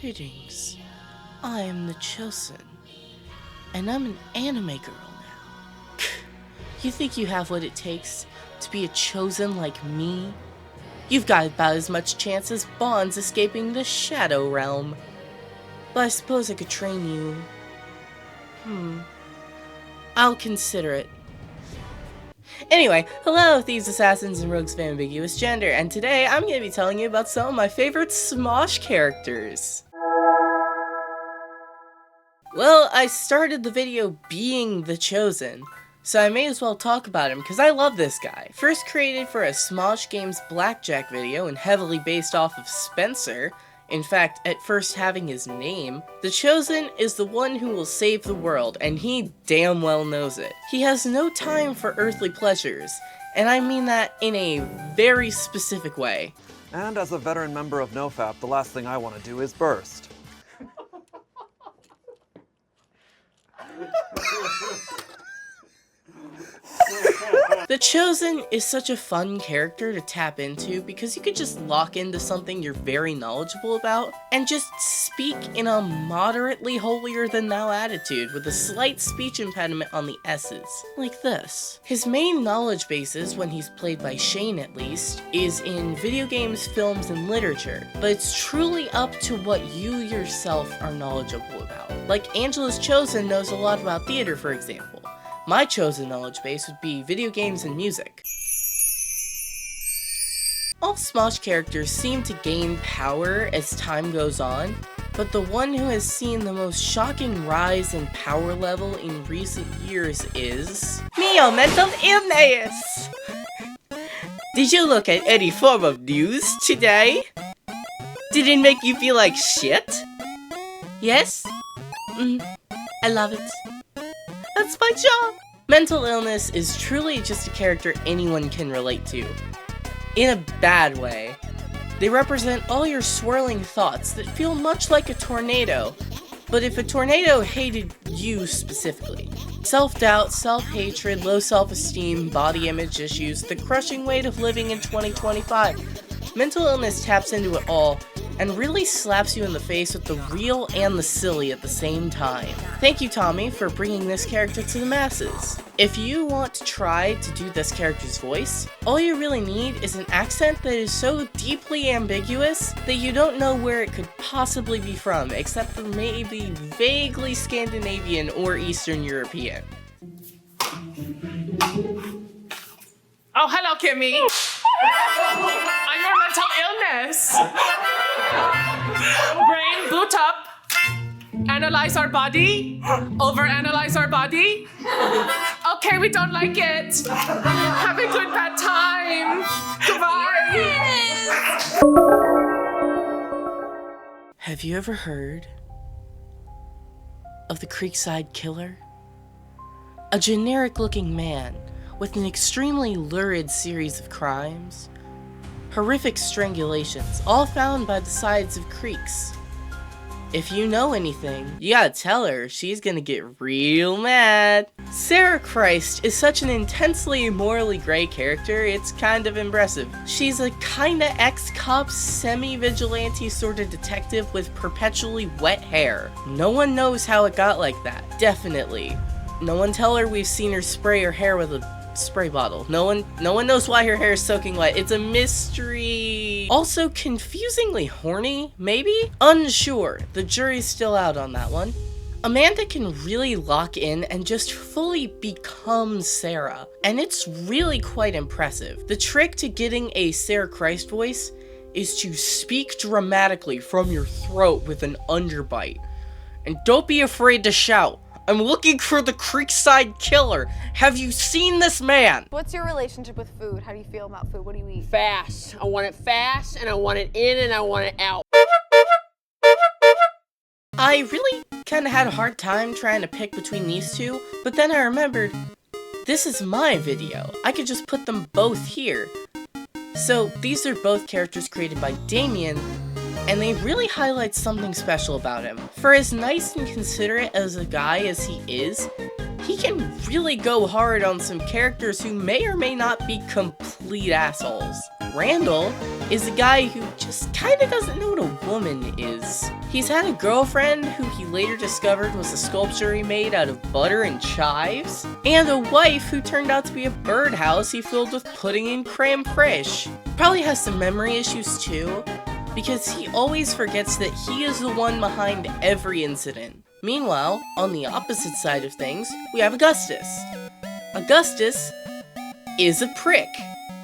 Greetings. I am the Chosen, and I'm an anime girl now. You think you have what it takes to be a Chosen like me? You've got about as much chance as Bond's escaping the Shadow Realm. But I suppose I could train you. I'll consider it. Anyway, hello thieves, assassins, and rogues of ambiguous gender, and today I'm going to be telling you about some of my favorite Smosh characters. Well, I started the video being the Chosen, so I may as well talk about him because I love this guy. First created for a Smosh Games Blackjack video and heavily based off of Spencer, in fact, at first having his name, the Chosen is the one who will save the world, and he damn well knows it. He has no time for earthly pleasures, and I mean that in a very specific way. And as a veteran member of NoFap, the last thing I want to do is burst. The Chosen is such a fun character to tap into because you could just lock into something you're very knowledgeable about and just speak in a moderately holier-than-thou attitude with a slight speech impediment on the S's, like this. His main knowledge basis, when he's played by Shane at least, is in video games, films, and literature, but it's truly up to what you yourself are knowledgeable about. Like Angela's Chosen knows a lot about theater, for example. My chosen knowledge base would be video games and music. All Smosh characters seem to gain power as time goes on, but the one who has seen the most shocking rise in power level in recent years is... Neo Mental Illness! Did you look at any form of news today? Did it make you feel like shit? Yes? I love it. That's my job! Mental illness is truly just a character anyone can relate to. In a bad way. They represent all your swirling thoughts that feel much like a tornado, but if a tornado hated you specifically. Self-doubt, self-hatred, low self-esteem, body image issues, the crushing weight of living in 2025. Mental illness taps into it all, and really slaps you in the face with the real and the silly at the same time. Thank you, Tommy, for bringing this character to the masses. If you want to try to do this character's voice, all you really need is an accent that is so deeply ambiguous that you don't know where it could possibly be from, except for maybe vaguely Scandinavian or Eastern European. Oh, hello, Kimmy. I'm your mental illness. Brain, boot up. Analyze our body. Overanalyze our body. Okay, we don't like it. Have a good bad time. Goodbye. Yes. Have you ever heard of the Creekside Killer? A generic-looking man with an extremely lurid series of crimes, horrific strangulations, all found by the sides of creeks. If you know anything, you gotta tell her, she's gonna get real mad. Sarah Christ is such an intensely morally gray character, it's kind of impressive. She's a kinda ex-cop, semi-vigilante sort of detective with perpetually wet hair. No one knows how it got like that, definitely. No one tell her we've seen her spray her hair with a spray bottle. No one knows why her hair is soaking wet. It's a mystery. Also confusingly horny, maybe? Unsure. The jury's still out on that one. Amanda can really lock in and just fully become Sarah, and it's really quite impressive. The trick to getting a Sarah Christ voice is to speak dramatically from your throat with an underbite. And don't be afraid to shout. I'm looking for the Creekside Killer. Have you seen this man? What's your relationship with food? How do you feel about food? What do you eat? Fast. I want it fast, and I want it in, and I want it out. I really kind of had a hard time trying to pick between these two, but then I remembered, this is my video. I could just put them both here. So these are both characters created by Damien, and they really highlight something special about him. For as nice and considerate as a guy as he is, he can really go hard on some characters who may or may not be complete assholes. Randall is a guy who just kinda doesn't know what a woman is. He's had a girlfriend who he later discovered was a sculpture he made out of butter and chives, and a wife who turned out to be a birdhouse he filled with pudding and creme fraiche. Probably has some memory issues too, because he always forgets that he is the one behind every incident. Meanwhile, on the opposite side of things, we have Augustus. Augustus is a prick.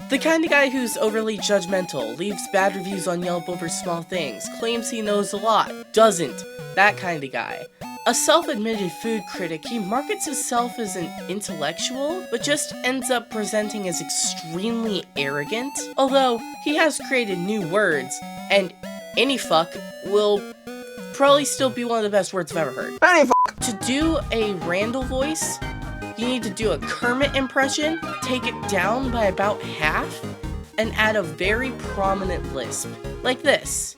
The kind of guy who's overly judgmental, leaves bad reviews on Yelp over small things, claims he knows a lot, doesn't. That kind of guy. A self-admitted food critic, he markets himself as an intellectual, but just ends up presenting as extremely arrogant. Although, he has created new words, and any fuck will probably still be one of the best words I've ever heard. Any fuck. To do a Randall voice, you need to do a Kermit impression, take it down by about half, and add a very prominent lisp, like this.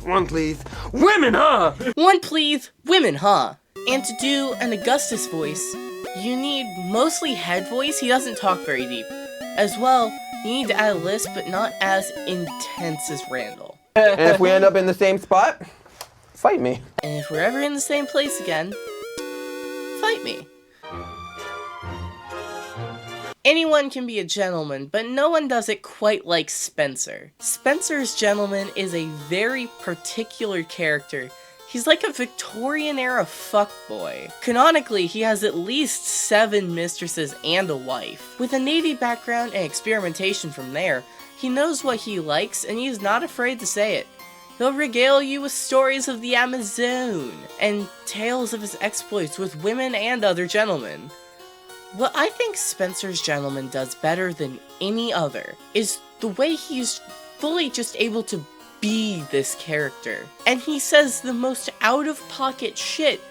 One please. Women, huh? One please, women, huh? And to do an Augustus voice, you need mostly head voice, he doesn't talk very deep. As well, you need to add a lisp, but not as intense as Randall. And if we end up in the same spot, fight me. And if we're ever in the same place again, fight me. Anyone can be a gentleman, but no one does it quite like Spencer. Spencer's gentleman is a very particular character. He's like a Victorian-era fuckboy. Canonically, he has at least 7 mistresses and a wife. With a Navy background and experimentation from there, he knows what he likes and he's not afraid to say it. He'll regale you with stories of the Amazon and tales of his exploits with women and other gentlemen. What I think Spencer's gentleman does better than any other is the way he's fully just able to be this character. And he says the most out-of-pocket shit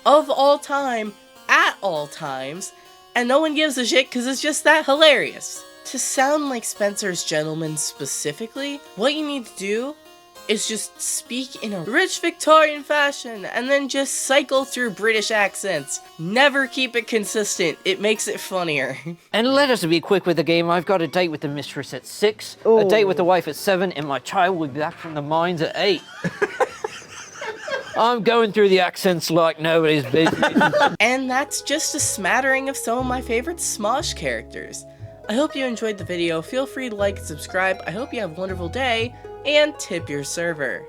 of all time, at all times, and no one gives a shit because it's just that hilarious. To sound like Spencer's gentleman specifically, what you need to do is just speak in a rich Victorian fashion and then just cycle through British accents. Never keep it consistent, it makes it funnier. And let us be quick with the game. I've got a date with the mistress at 6, a date with the wife at 7, and my child will be back from the mines at 8. I'm going through the accents like nobody's business. And that's just a smattering of some of my favorite Smosh characters. I hope you enjoyed the video. Feel free to like and subscribe. I hope you have a wonderful day, and tip your server.